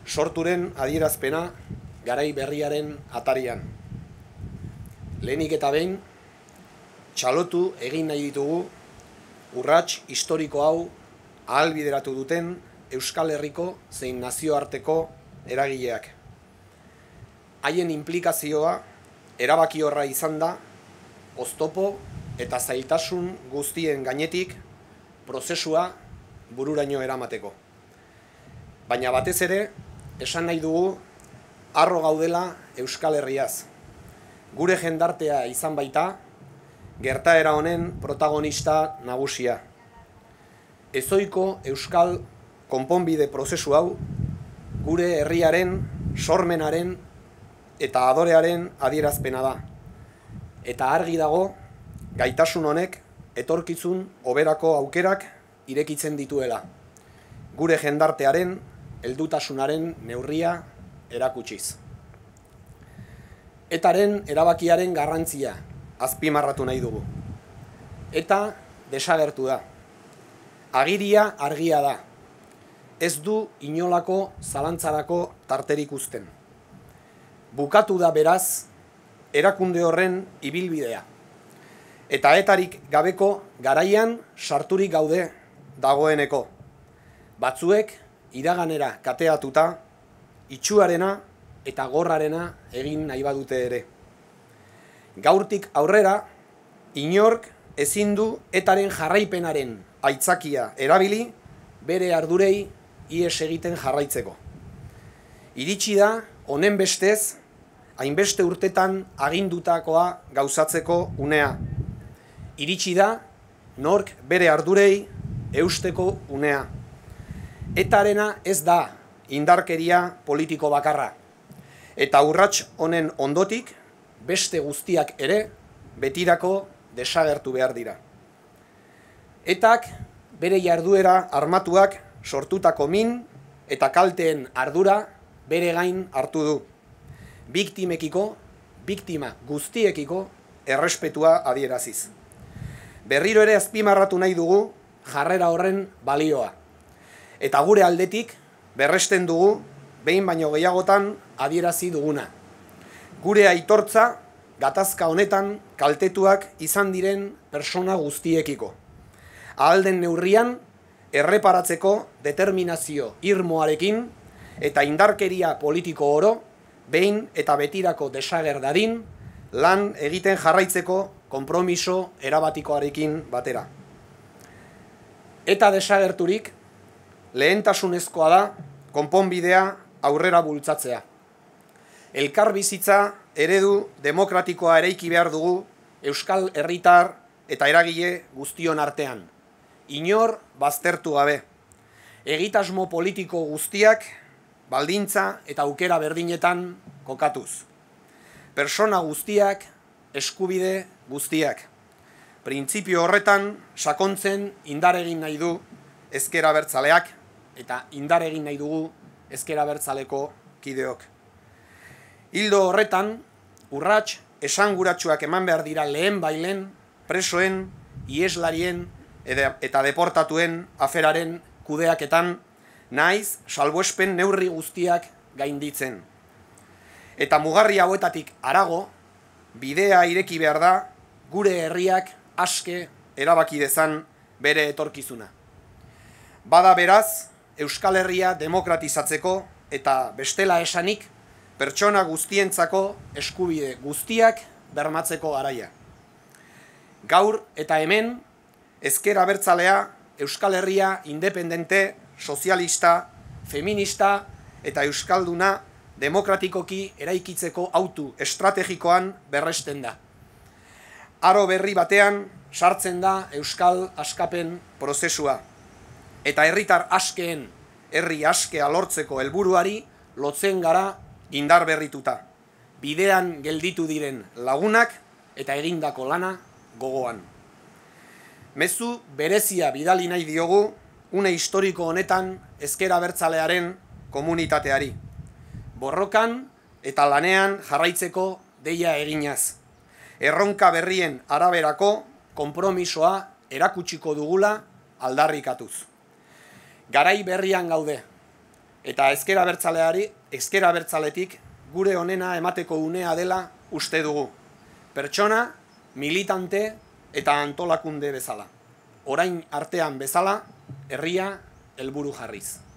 Sorturen adierazpena garai berriaren atarian. Lehenik eta behin, txalotu egin nahi ditugu urrats historiko hau ahalbideratu duten Euskal Herriko zein nazioarteko eragileak. Haien inplikazioa erabakiorra izan da, oztopo eta zailtasun guztien gainetik prozesua bururaino eramateko. Baina batez ere, esan nahi dugu, harro gaudela Euskal Herriaz. Gure jendartea izan baita, gertaera honen protagonista nagusia. Ezoiko Euskal konponbide prozesu hau, gure herriaren, sormenaren eta adorearen adierazpena da. Eta argi dago, gaitasun honek etorkizun hoberako aukerak irekitzen dituela. Gure jendartearen, heldutasunaren neurria erakutsiz. Etaren erabakiaren garrantzia azpimarratu nahi dugu. Eta desagertu da. Agiria argia da. Ez du inolako zalantzarako tarterik uzten. Bukatu da beraz, erakunde horren ibilbidea. Eta etarik gabeko garaian sarturik gaude dagoeneko. Batzuek iraganera kateatuta, itxuarena eta gorrarena egin nahi badute ere. Gaurtik aurrera, inork ezin du etaren jarraipenaren aitzakia erabili, bere ardurei ihes egiten jarraitzeko. Iritsi da, honen bestez, hainbeste urtetan agindutakoa gauzatzeko unea. Iritsi da, nork bere ardurei eusteko unea. Etarena ez da indarkeria politiko bakarra. Eta urrats honen ondotik, beste guztiak ere, betirako desagertu behar dira. Etak bere jarduera armatuak sortutako min eta kalteen ardura bere gain hartu du. Biktimekiko, biktima guztiekiko errespetua adieraziz. Berriro ere azpimarratu nahi dugu jarrera horren balioa. Eta gure aldetik berresten dugu behin baino gehiagotan adierazi duguna. Gure aitortza gatazka honetan kaltetuak izan diren persona guztiekiko. Ahal den neurrian erreparatzeko determinazio irmoarekin eta indarkeria politiko oro behin eta betirako desager dadin lan egiten jarraitzeko konpromiso erabatikoarekin batera. Eta desagerturik lehentasunezkoa da konponbidea aurrera bultzatzea. Elkarbizitza eredu demokratikoa eraiki behar dugu Euskal Herritar eta eragile guztion artean. Inor baztertu gabe. Egitasmo politiko guztiak baldintza eta aukera berdinetan kokatuz. Persona guztiak, eskubide guztiak. Printzipio horretan sakontzen indar egin nahi du ezker abertzaleak eta indar egin nahi dugu ezker abertzaleko kideok. Hildo horretan, urrats esanguratsuak eman behar dira lehen bailen presoen, iheslarien eta deportatuen aferaren kudeaketan, naiz salbuespen neurri guztiak gainditzen. Eta mugarri hauetatik harago, bidea ireki behar da gure herriak aske erabaki dezan bere etorkizuna. Bada beraz, Euskal Herria demokratizatzeko eta bestela esanik, pertsona guztientzako eskubide guztiak bermatzeko garaia. Gaur eta hemen, ezker abertzalea Euskal Herria independente, sozialista, feminista eta euskalduna demokratikoki eraikitzeko autu estrategikoan berresten da. Aro berri batean sartzen da Euskal askapen prozesua. Eta herritar askeen herri askea lortzeko helburuari lotzen gara indar berrituta. Bidean gelditu diren lagunak eta egindako lana gogoan. Mezu berezia bidali nahi diogu une historiko honetan ezker abertzalearen komunitateari. Borrokan eta lanean jarraitzeko deia eginaz. Erronka berrien araberako konpromisoa erakutsiko dugula aldarrikatuz. Garai berrian gaude, eta ezker abertzaletik gure onena emateko unea dela uste dugu. Pertsona, militante eta antolakunde bezala. Orain artean bezala, herria helburu jarriz.